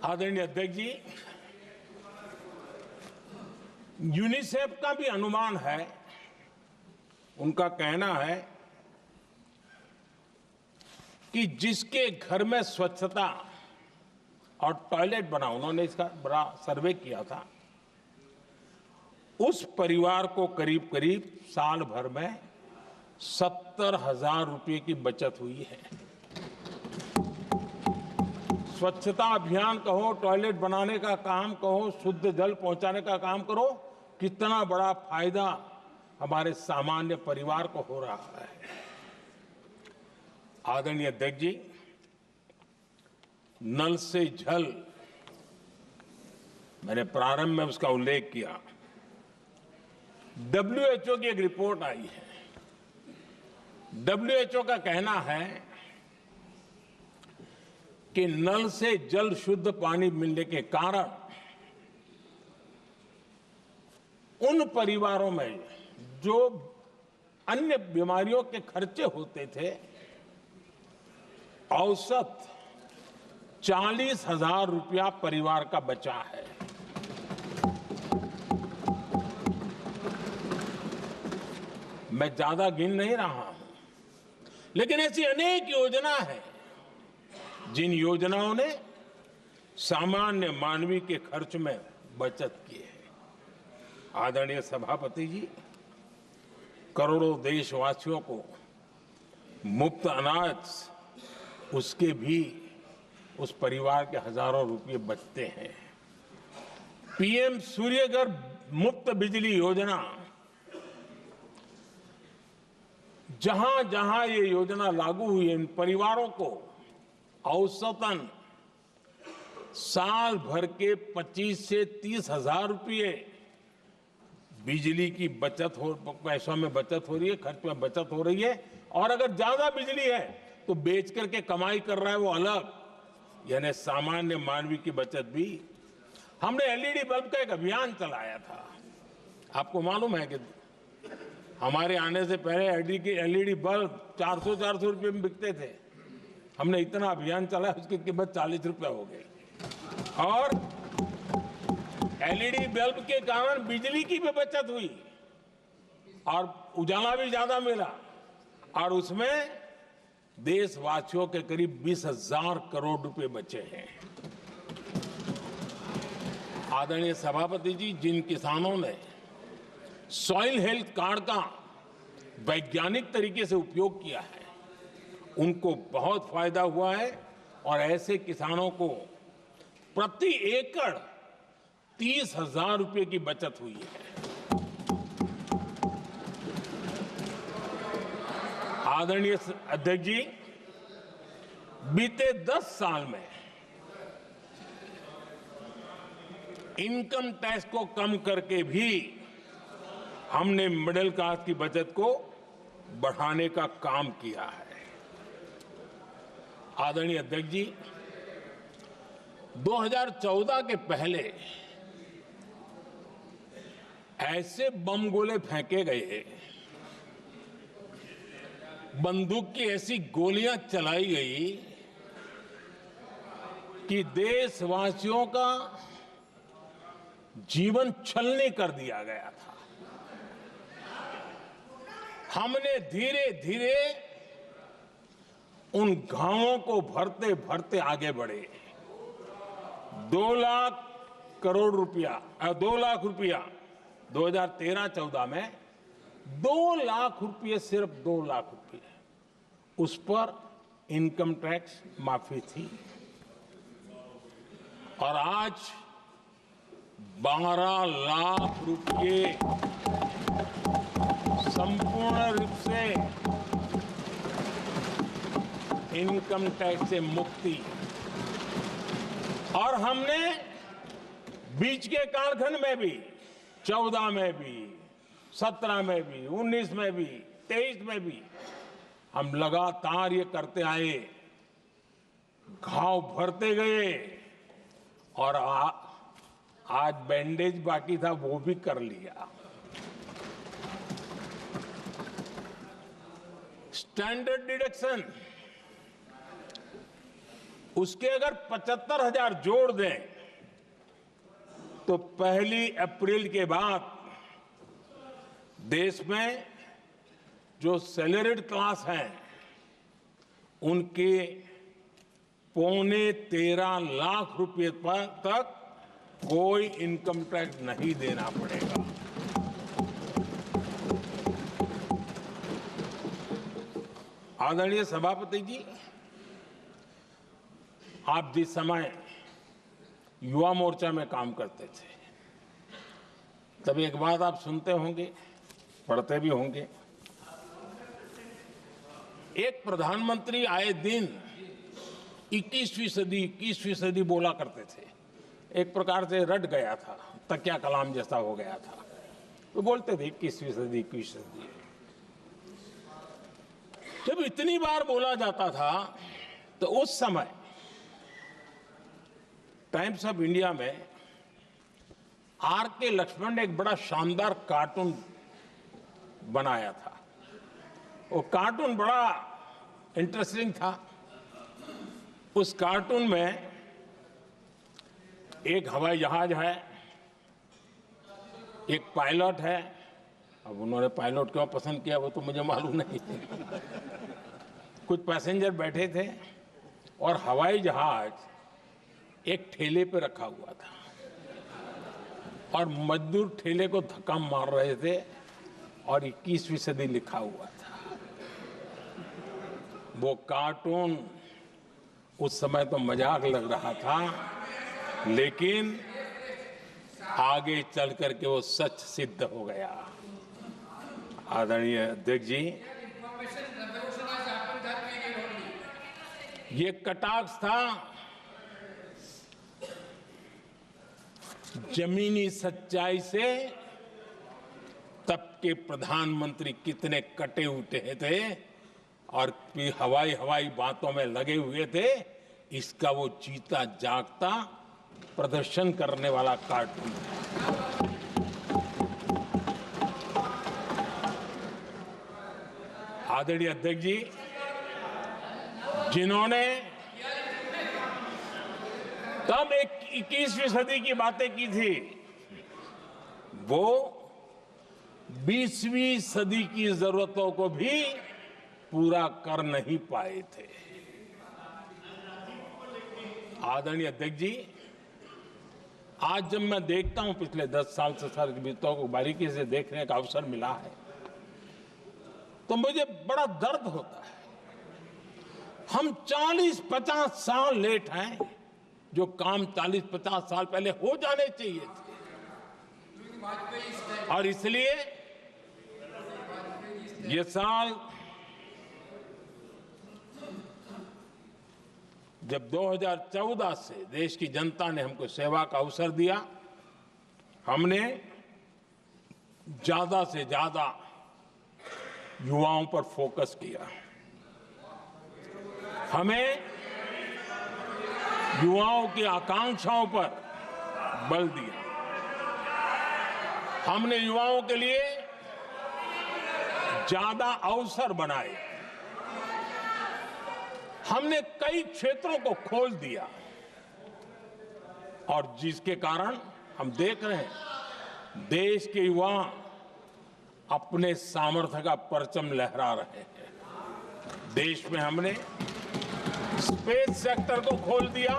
आदरणीय अध्यक्ष जी, यूनिसेफ का भी अनुमान है, उनका कहना है कि जिसके घर में स्वच्छता और टॉयलेट बना, उन्होंने इसका बड़ा सर्वे किया था, उस परिवार को करीब करीब साल भर में 70,000 रुपये की बचत हुई है। स्वच्छता अभियान कहो, टॉयलेट बनाने का काम कहो, शुद्ध जल पहुंचाने का काम करो, कितना बड़ा फायदा हमारे सामान्य परिवार को हो रहा है। आदरणीय अध्यक्ष जी, नल से जल, मैंने प्रारंभ में उसका उल्लेख किया। WHO की एक रिपोर्ट आई है। WHO का कहना है कि नल से जल शुद्ध पानी मिलने के कारण उन परिवारों में जो अन्य बीमारियों के खर्चे होते थे, औसत 40,000 रुपया परिवार का बचा है। मैं ज्यादा गिन नहीं रहा हूं, लेकिन ऐसी अनेक योजना है जिन योजनाओं ने सामान्य मानवीय के खर्च में बचत की है। आदरणीय सभापति जी, करोड़ों देशवासियों को मुफ्त अनाज, उसके भी उस परिवार के हजारों रुपये बचते हैं। PM सूर्यघर मुफ्त बिजली योजना, जहां जहां ये योजना लागू हुई है, इन परिवारों को औसतन साल भर के 25 से 30,000 रुपये बिजली की बचत हो, पैसों में बचत हो रही है, खर्च में बचत हो रही है। और अगर ज्यादा बिजली है तो बेच करके कमाई कर रहा है वो अलग, यानी सामान्य मानवीय की बचत भी। हमने LED बल्ब का एक अभियान चलाया था। आपको मालूम है कि हमारे आने से पहले LED बल्ब 400 रुपये में बिकते थे। हमने इतना अभियान चलाया, उसकी कीमत 40 रुपये हो गई। और LED बल्ब के कारण बिजली की भी बचत हुई और उजाला भी ज्यादा मिला, और उसमें देशवासियों के करीब 20,000 करोड़ रुपए बचे हैं। आदरणीय सभापति जी, जिन किसानों ने सॉइल हेल्थ कार्ड का वैज्ञानिक तरीके से उपयोग किया है, उनको बहुत फायदा हुआ है। और ऐसे किसानों को प्रति एकड़ 30,000 रुपये की बचत हुई है। आदरणीय अध्यक्ष जी, बीते 10 साल में इनकम टैक्स को कम करके भी हमने मिडिल क्लास की बचत को बढ़ाने का काम किया है। आदरणीय अध्यक्ष जी, 2014 के पहले ऐसे बम गोले फेंके गए, बंदूक की ऐसी गोलियां चलाई गई कि देशवासियों का जीवन छलनी कर दिया गया था। हमने धीरे धीरे उन घावों को भरते भरते आगे बढ़े। 2 लाख करोड़ रुपया, 2 लाख रुपया 2013-14 में 2 लाख रुपये, सिर्फ 2 लाख रुपये, उस पर इनकम टैक्स माफी थी। और आज 12 लाख रुपये संपूर्ण रूप से इनकम टैक्स से मुक्ति। और हमने बीच के कालखंड में भी, 14 में भी, 17 में भी, 19 में भी, 23 में भी हम लगातार ये करते आए, घाव भरते गए। और आज बैंडेज बाकी था, वो भी कर लिया। स्टैंडर्ड डिडक्शन, उसके अगर 75,000 जोड़ दें तो 1 अप्रैल के बाद देश में जो सैलरीड क्लास हैं उनके 13.25 लाख रुपए तक कोई इनकम टैक्स नहीं देना पड़ेगा। आदरणीय सभापति जी, आप जिस समय युवा मोर्चा में काम करते थे तब एक बात आप सुनते होंगे, पढ़ते भी होंगे। एक प्रधानमंत्री आए दिन 21वीं सदी बोला करते थे। एक प्रकार से रट गया था, तकिया कलाम जैसा हो गया था। तो बोलते थे 21वीं सदी। जब इतनी बार बोला जाता था तो उस समय टाइम्स ऑफ इंडिया में आर.के. लक्ष्मण ने एक बड़ा शानदार कार्टून बनाया था। वो कार्टून बड़ा इंटरेस्टिंग था। उस कार्टून में एक हवाई जहाज है, एक पायलट है। अब उन्होंने पायलट क्यों पसंद किया वो तो मुझे मालूम नहीं। कुछ पैसेंजर बैठे थे और हवाई जहाज एक ठेले पे रखा हुआ था और मजदूर ठेले को धक्का मार रहे थे और 21वीं सदी लिखा हुआ था। वो कार्टून उस समय तो मजाक लग रहा था, लेकिन आगे चल करके वो सच सिद्ध हो गया। आदरणीय अध्यक्ष जी, ये कटाक्ष था जमीनी सच्चाई से। तब के प्रधानमंत्री कितने कटे उठे थे और हवाई बातों में लगे हुए थे, इसका वो जीता जागता प्रदर्शन करने वाला कार्टून है। आदरणीय अध्यक्ष जी, जिन्होंने तब 21वीं सदी की बातें की थी, वो 20वीं सदी की जरूरतों को भी पूरा कर नहीं पाए थे। आदरणीय अध्यक्ष जी, आज जब मैं देखता हूं पिछले 10 साल से सारी बीतों को बारीकी से देखने का अवसर मिला है तो मुझे बड़ा दर्द होता है। हम 40-50 साल लेट हैं, जो काम 40-50 साल पहले हो जाने चाहिए थे। और इसलिए ये साल जब 2014 से देश की जनता ने हमको सेवा का अवसर दिया, हमने ज्यादा से ज्यादा युवाओं पर फोकस किया। हमें युवाओं की आकांक्षाओं पर बल दिया। हमने युवाओं के लिए ज्यादा अवसर बनाए। हमने कई क्षेत्रों को खोल दिया और जिसके कारण हम देख रहे हैं देश के युवा अपने सामर्थ्य का परचम लहरा रहे हैं। देश में हमने स्पेस सेक्टर को खोल दिया।